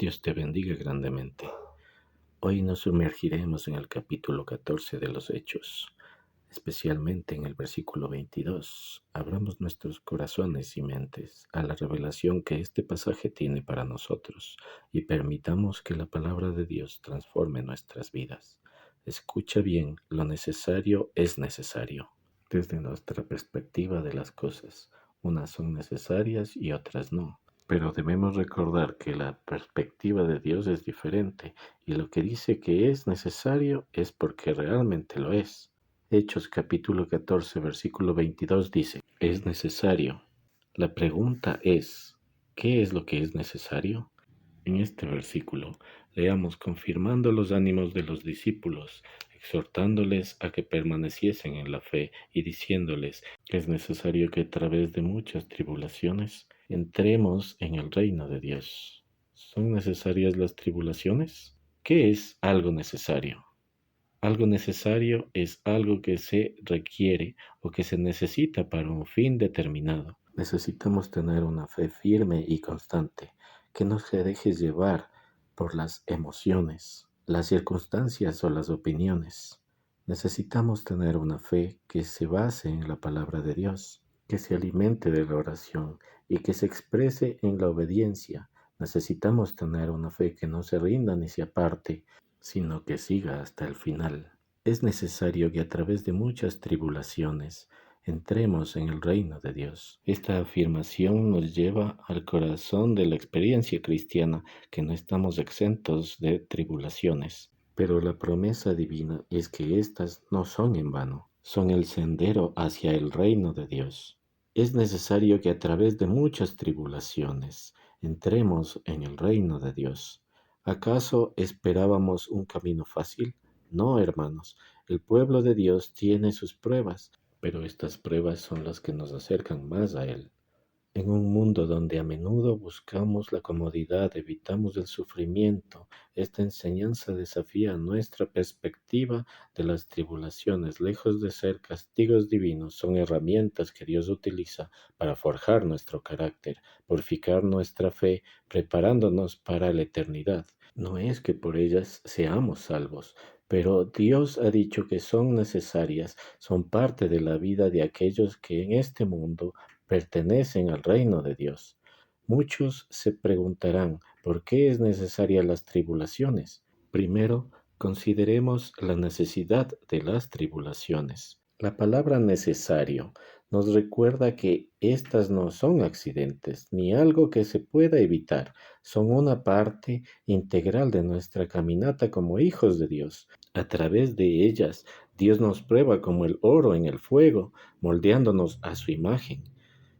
Dios te bendiga grandemente. Hoy nos sumergiremos en el capítulo 14 de los Hechos, especialmente en el versículo 22. Abramos nuestros corazones y mentes a la revelación que este pasaje tiene para nosotros y permitamos que la palabra de Dios transforme nuestras vidas. Escucha bien, lo necesario es necesario. Desde nuestra perspectiva de las cosas, unas son necesarias y otras no. Pero debemos recordar que la perspectiva de Dios es diferente y lo que dice que es necesario es porque realmente lo es. Hechos capítulo 14 versículo 22 dice, es necesario. La pregunta es, ¿qué es lo que es necesario? En este versículo leamos confirmando los ánimos de los discípulos, exhortándoles a que permaneciesen en la fe y diciéndoles que es necesario que a través de muchas tribulaciones entremos en el reino de Dios. ¿Son necesarias las tribulaciones? ¿Qué es algo necesario? Algo necesario es algo que se requiere o que se necesita para un fin determinado. Necesitamos tener una fe firme y constante, que no se deje llevar por las emociones, las circunstancias o las opiniones. Necesitamos tener una fe que se base en la palabra de Dios, que se alimente de la oración y que se exprese en la obediencia. Necesitamos tener una fe que no se rinda ni se aparte, sino que siga hasta el final. Es necesario que a través de muchas tribulaciones entremos en el reino de Dios. Esta afirmación nos lleva al corazón de la experiencia cristiana, que no estamos exentos de tribulaciones. Pero la promesa divina es que éstas no son en vano, son el sendero hacia el reino de Dios. Es necesario que a través de muchas tribulaciones entremos en el reino de Dios. ¿Acaso esperábamos un camino fácil? No, hermanos, el pueblo de Dios tiene sus pruebas, pero estas pruebas son las que nos acercan más a Él. En un mundo donde a menudo buscamos la comodidad, evitamos el sufrimiento, esta enseñanza desafía nuestra perspectiva de las tribulaciones. Lejos de ser castigos divinos, son herramientas que Dios utiliza para forjar nuestro carácter, purificar nuestra fe, preparándonos para la eternidad. No es que por ellas seamos salvos, pero Dios ha dicho que son necesarias, son parte de la vida de aquellos que en este mundo pertenecen al reino de Dios. Muchos se preguntarán, ¿por qué es necesaria las tribulaciones? Primero, consideremos la necesidad de las tribulaciones. La palabra necesario nos recuerda que estas no son accidentes ni algo que se pueda evitar, son una parte integral de nuestra caminata como hijos de Dios. A través de ellas, Dios nos prueba como el oro en el fuego, moldeándonos a su imagen.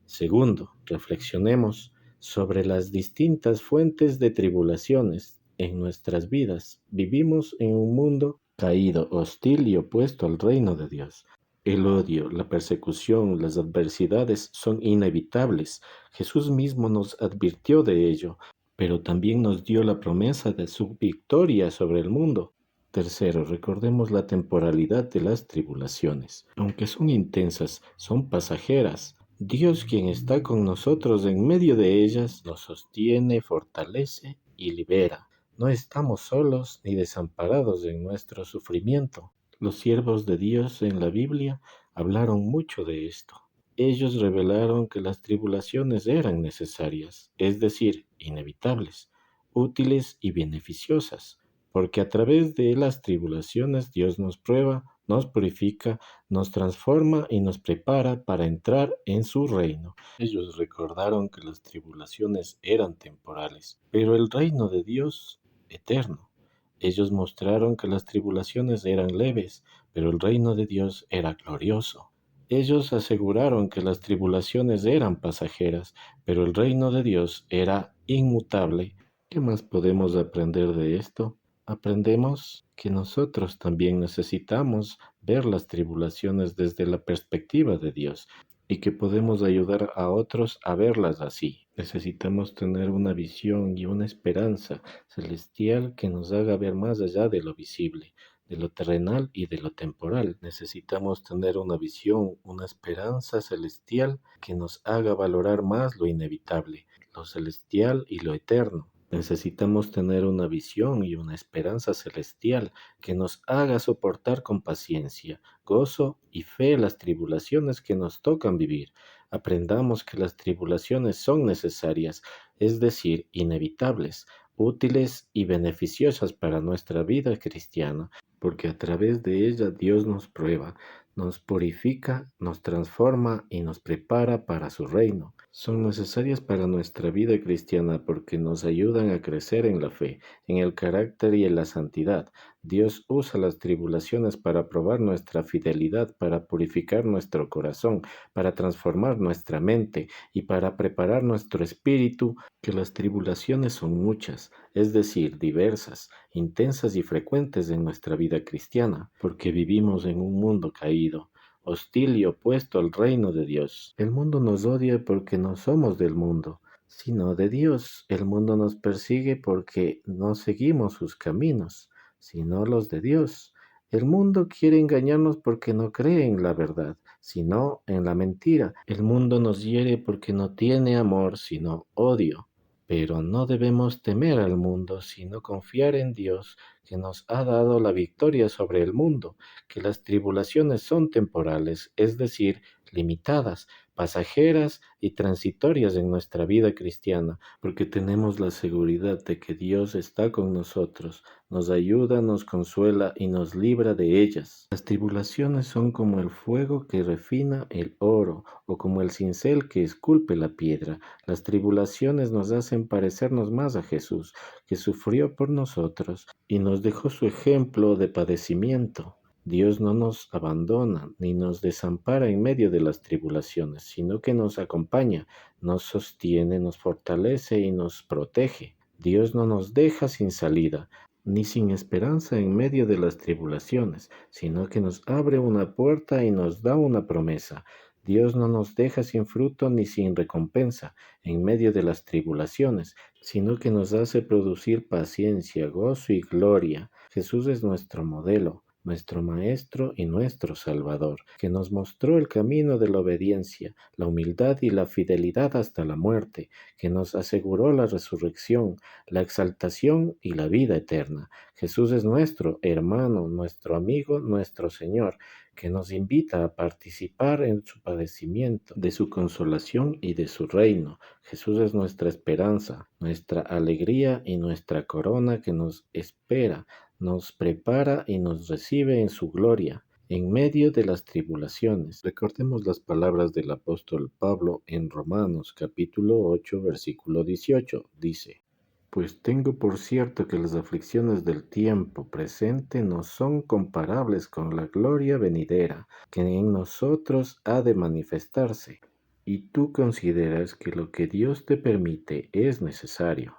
Segundo, reflexionemos sobre las distintas fuentes de tribulaciones en nuestras vidas. Vivimos en un mundo caído, hostil y opuesto al reino de Dios. El odio, la persecución, las adversidades son inevitables. Jesús mismo nos advirtió de ello, pero también nos dio la promesa de su victoria sobre el mundo. Tercero, recordemos la temporalidad de las tribulaciones. Aunque son intensas, son pasajeras. Dios, quien está con nosotros en medio de ellas, nos sostiene, fortalece y libera. No estamos solos ni desamparados en nuestro sufrimiento. Los siervos de Dios en la Biblia hablaron mucho de esto. Ellos revelaron que las tribulaciones eran necesarias, es decir, inevitables, útiles y beneficiosas, porque a través de las tribulaciones Dios nos prueba, nos purifica, nos transforma y nos prepara para entrar en su reino. Ellos recordaron que las tribulaciones eran temporales, pero el reino de Dios eterno. Ellos mostraron que las tribulaciones eran leves, pero el reino de Dios era glorioso. Ellos aseguraron que las tribulaciones eran pasajeras, pero el reino de Dios era inmutable. ¿Qué más podemos aprender de esto? Aprendemos que nosotros también necesitamos ver las tribulaciones desde la perspectiva de Dios y que podemos ayudar a otros a verlas así. Necesitamos tener una visión y una esperanza celestial que nos haga ver más allá de lo visible, de lo terrenal y de lo temporal. Necesitamos tener una visión, una esperanza celestial que nos haga valorar más lo inevitable, lo celestial y lo eterno. Necesitamos tener una visión y una esperanza celestial que nos haga soportar con paciencia, gozo y fe las tribulaciones que nos tocan vivir. Aprendamos que las tribulaciones son necesarias, es decir, inevitables, útiles y beneficiosas para nuestra vida cristiana, porque a través de ella Dios nos prueba, nos purifica, nos transforma y nos prepara para su reino. Son necesarias para nuestra vida cristiana porque nos ayudan a crecer en la fe, en el carácter y en la santidad. Dios usa las tribulaciones para probar nuestra fidelidad, para purificar nuestro corazón, para transformar nuestra mente y para preparar nuestro espíritu, que las tribulaciones son muchas, es decir, diversas, intensas y frecuentes en nuestra vida cristiana, porque vivimos en un mundo caído, hostil y opuesto al reino de Dios. El mundo nos odia porque no somos del mundo, sino de Dios. El mundo nos persigue porque no seguimos sus caminos, sino los de Dios. El mundo quiere engañarnos porque no cree en la verdad, sino en la mentira. El mundo nos hiere porque no tiene amor, sino odio. Pero no debemos temer al mundo, sino confiar en Dios, que nos ha dado la victoria sobre el mundo, que las tribulaciones son temporales, es decir, limitadas, pasajeras y transitorias en nuestra vida cristiana, porque tenemos la seguridad de que Dios está con nosotros, nos ayuda, nos consuela y nos libra de ellas. Las tribulaciones son como el fuego que refina el oro o como el cincel que esculpe la piedra. Las tribulaciones nos hacen parecernos más a Jesús, que sufrió por nosotros y nos dejó su ejemplo de padecimiento. Dios no nos abandona ni nos desampara en medio de las tribulaciones, sino que nos acompaña, nos sostiene, nos fortalece y nos protege. Dios no nos deja sin salida, ni sin esperanza en medio de las tribulaciones, sino que nos abre una puerta y nos da una promesa. Dios no nos deja sin fruto ni sin recompensa en medio de las tribulaciones, sino que nos hace producir paciencia, gozo y gloria. Jesús es nuestro modelo, nuestro Maestro y nuestro Salvador, que nos mostró el camino de la obediencia, la humildad y la fidelidad hasta la muerte, que nos aseguró la resurrección, la exaltación y la vida eterna. Jesús es nuestro hermano, nuestro amigo, nuestro Señor, que nos invita a participar en su padecimiento, de su consolación y de su reino. Jesús es nuestra esperanza, nuestra alegría y nuestra corona que nos espera, nos prepara y nos recibe en su gloria, en medio de las tribulaciones. Recordemos las palabras del apóstol Pablo en Romanos capítulo 8, versículo 18. Dice: Pues tengo por cierto que las aflicciones del tiempo presente no son comparables con la gloria venidera, que en nosotros ha de manifestarse. Y tú consideras que lo que Dios te permite es necesario.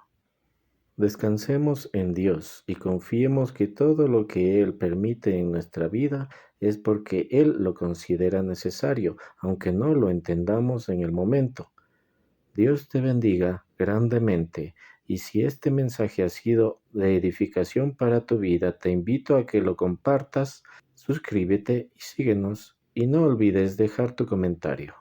Descansemos en Dios y confiemos que todo lo que Él permite en nuestra vida es porque Él lo considera necesario, aunque no lo entendamos en el momento. Dios te bendiga grandemente, y si este mensaje ha sido de edificación para tu vida, te invito a que lo compartas, suscríbete y síguenos, y no olvides dejar tu comentario.